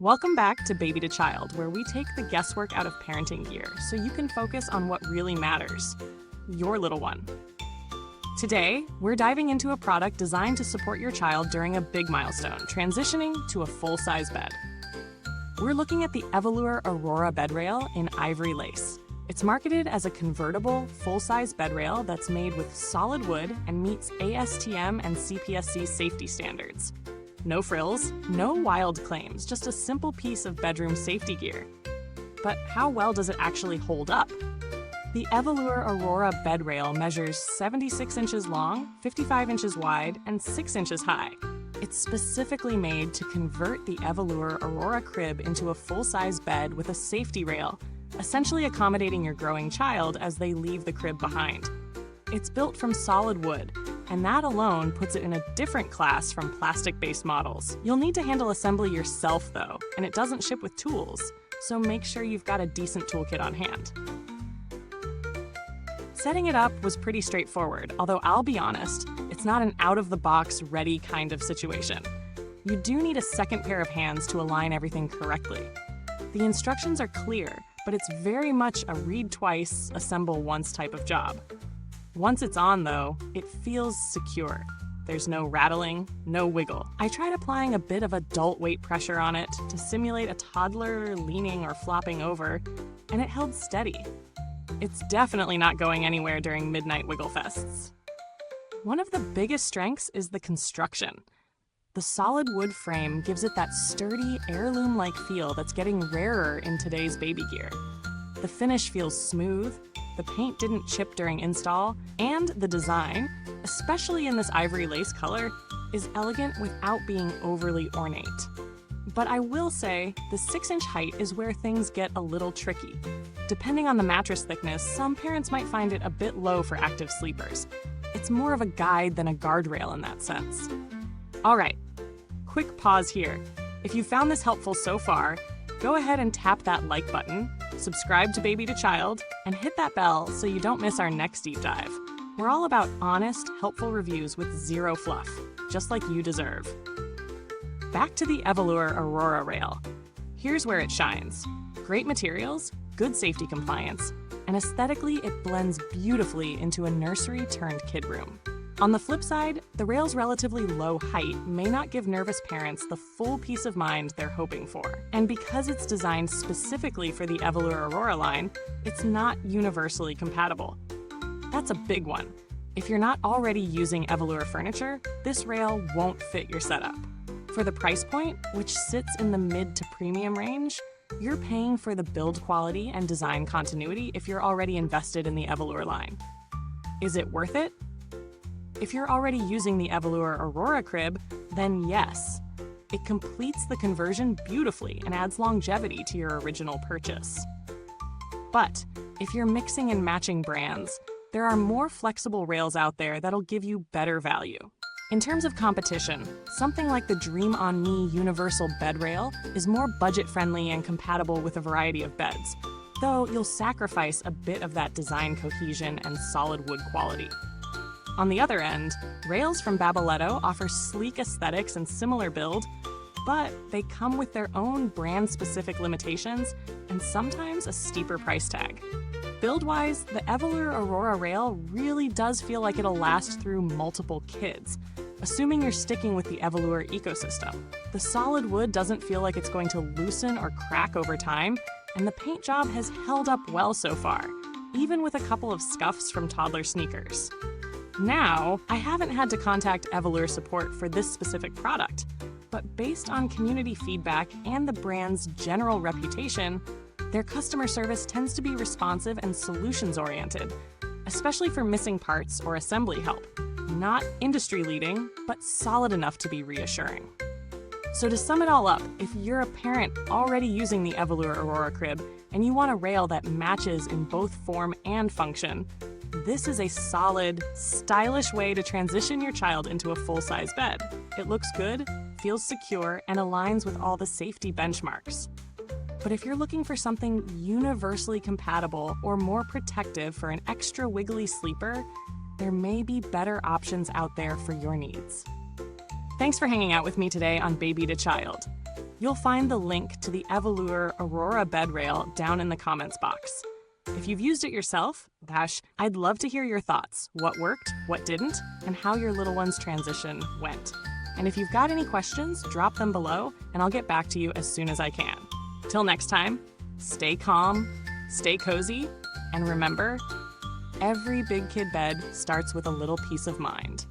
Welcome back to Baby to Child, where we take the guesswork out of parenting gear so you can focus on what really matters, your little one. Today, we're diving into a product designed to support your child during a big milestone, transitioning to a full-size bed. We're looking at the Evolur Aurora Bed Rail in Ivory Lace. It's marketed as a convertible, full-size bed rail that's made with solid wood and meets ASTM and CPSC safety standards. No frills, no wild claims, just a simple piece of bedroom safety gear. But how well does it actually hold up? The Evolur Aurora Bed Rail measures 76 inches long, 55 inches wide, and 6 inches high. It's specifically made to convert the Evolur Aurora crib into a full-size bed with a safety rail, essentially accommodating your growing child as they leave the crib behind. It's built from solid wood, and that alone puts it in a different class from plastic-based models. You'll need to handle assembly yourself though, and it doesn't ship with tools, so make sure you've got a decent toolkit on hand. Setting it up was pretty straightforward, although I'll be honest, it's not an out-of-the-box, ready kind of situation. You do need a second pair of hands to align everything correctly. The instructions are clear, but it's very much a read twice, assemble once type of job. Once it's on, though, it feels secure. There's no rattling, no wiggle. I tried applying a bit of adult weight pressure on it to simulate a toddler leaning or flopping over, and it held steady. It's definitely not going anywhere during midnight wiggle fests. One of the biggest strengths is the construction. The solid wood frame gives it that sturdy, heirloom-like feel that's getting rarer in today's baby gear. The finish feels smooth, the paint didn't chip during install, and the design, especially in this ivory lace color, is elegant without being overly ornate. But I will say, the 6-inch height is where things get a little tricky. Depending on the mattress thickness, some parents might find it a bit low for active sleepers. It's more of a guide than a guardrail in that sense. All right, quick pause here. If you found this helpful so far, go ahead and tap that like button, subscribe to Baby to Child, and hit that bell so you don't miss our next deep dive. We're all about honest, helpful reviews with zero fluff, just like you deserve. Back to the Evolur Aurora Rail. Here's where it shines. Great materials, good safety compliance, and aesthetically it blends beautifully into a nursery turned kid room. On the flip side, the rail's relatively low height may not give nervous parents the full peace of mind they're hoping for. And because it's designed specifically for the Evolur Aurora line, it's not universally compatible. That's a big one. If you're not already using Evolur furniture, this rail won't fit your setup. For the price point, which sits in the mid to premium range, you're paying for the build quality and design continuity if you're already invested in the Evolur line. Is it worth it? If you're already using the Evolur Aurora crib, then yes. It completes the conversion beautifully and adds longevity to your original purchase. But if you're mixing and matching brands, there are more flexible rails out there that'll give you better value. In terms of competition, something like the Dream On Me Universal Bed Rail is more budget-friendly and compatible with a variety of beds, though you'll sacrifice a bit of that design cohesion and solid wood quality. On the other end, rails from Baboletto offer sleek aesthetics and similar build, but they come with their own brand-specific limitations and sometimes a steeper price tag. Build-wise, the Evolur Aurora Rail really does feel like it'll last through multiple kids, assuming you're sticking with the Evolur ecosystem. The solid wood doesn't feel like it's going to loosen or crack over time, and the paint job has held up well so far, even with a couple of scuffs from toddler sneakers. Now, I haven't had to contact Evolur support for this specific product, but based on community feedback and the brand's general reputation, their customer service tends to be responsive and solutions-oriented, especially for missing parts or assembly help. Not industry-leading, but solid enough to be reassuring. So to sum it all up, if you're a parent already using the Evolur Aurora crib and you want a rail that matches in both form and function, this is a solid, stylish way to transition your child into a full-size bed. It looks good, feels secure, and aligns with all the safety benchmarks. But if you're looking for something universally compatible or more protective for an extra wiggly sleeper, there may be better options out there for your needs. Thanks for hanging out with me today on Baby to Child. You'll find the link to the Evolur Aurora Bed Rail down in the comments box. If you've used it yourself, gosh, I'd love to hear your thoughts. What worked, what didn't, and how your little one's transition went. And if you've got any questions, drop them below, and I'll get back to you as soon as I can. Till next time, stay calm, stay cozy, and remember, every big kid bed starts with a little peace of mind.